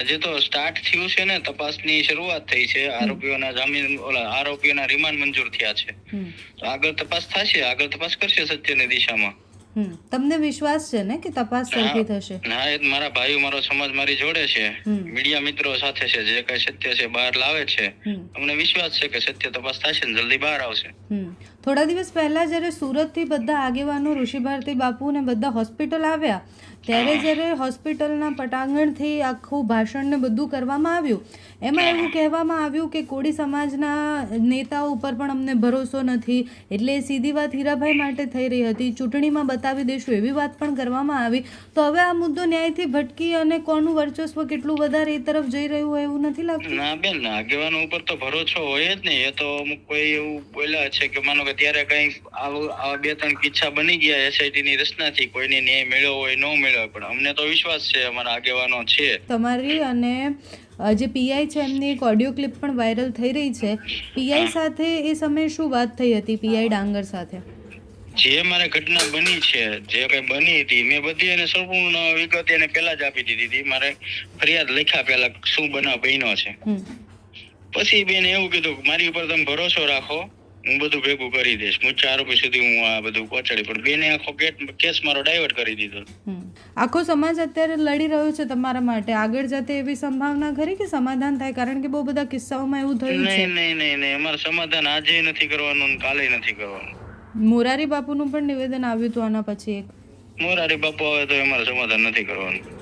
હજી તો સ્ટાર્ટ થયું છે ને, તપાસની શરૂઆત થઈ છે. આરોપીઓના જામીન આરોપીઓના રિમાન્ડ મંજૂર થયા છે. તો આગળ તપાસ થશે, આગળ તપાસ કરશે સત્યની દિશામાં. તમને વિશ્વાસ છે ને કે તપાસ સરખી થશે? હા, એ મારા ભાઈઓ, મારો સમાજ મારી જોડે છે, મીડિયા મિત્રો સાથે છે, જે કઈ સત્ય છે બહાર લાવે છે. અમને વિશ્વાસ છે કે સત્ય તપાસ થશે ને જલ્દી બહાર આવશે. થોડા દિવસ પહેલા જ્યારે સુરતથી બધા આગેવાનો, ઋષિ ભારતી બાપુ ને બધા હોસ્પિટલ આવ્યા, ત્યારે જ્યારે હોસ્પિટલના પટાંગણથી આખું ભાષણ ને બધું કરવામાં આવ્યું, એમાં એવું કહેવામાં આવ્યું કે કોળી સમાજના નેતાઓ ઉપર પણ અમને ભરોસો નથી, એટલે સીધી વાત હીરાભાઈ માટે થઈ રહી હતી. ચૂંટણીમાં બતાવી દઈશું એવી વાત પણ કરવામાં આવી. તો હવે આ મુદ્દો ન્યાયથી ભટકી અને કોનું વર્ચસ્વ કેટલું વધારે એ તરફ જઈ રહ્યું હોય એવું નથી લાગતું? ના બેન, આગેવાનો ઉપર તો ભરોસો હોય જ નહીં. એ તો અમુક કોઈ એવું બોલ્યા છે કે માનો કે ત્યારે કઈ આવા 2-3 કિસ્સા બની ગયા એસઆઈટી ની રચનાથી, કોઈને ન્યાય મળ્યો હોય ન મળ્યો હોય, પણ અમને તો વિશ્વાસ છે, અમારા આગેવાનો છે. તમારી અને જે પીઆઈ છે એમની એક ઓડિયો ક્લિપ પણ વાયરલ થઈ રહી છે. પીઆઈ સાથે એ સમયે શું વાત થઈ હતી? પીઆઈ ડાંગર સાથે જે મારે ઘટના બની છે, જે કઈ બની હતી, મેં બધી એને સંપૂર્ણ વિગત એને પહેલા જ આપી દીધી હતી. મારે ફરિયાદ લખ્યા પહેલા શું બનાવ બન્યો છે. પછી બેન એવું કીધું મારી ઉપર તમે ભરોસો રાખો, હું બધું ભેગું કરી દઈશ. મુખ્ય આરોપી સુધી હું આ બધું પહોંચાડી. પણ બેને આખો કેસ મારો ડાયવર્ટ કરી દીધો. આખો સમાજ અત્યારે લડી રહ્યો છે તમારા માટે. આગળ જતે એવી સંભાવના ખરી કે સમાધાન થાય? કારણ કે બહુ બધા કિસ્સાઓમાં એવું થયું છે. નહીં, અમારે સમાધાન આજે નથી કરવાનું, કાલે નથી કરવાનું. મોરારી બાપુનું પણ નિવેદન આવ્યું હતું આના પછી. એક મોરારી બાપુ આવે તો અમારે સમાધાન નથી કરવાનું.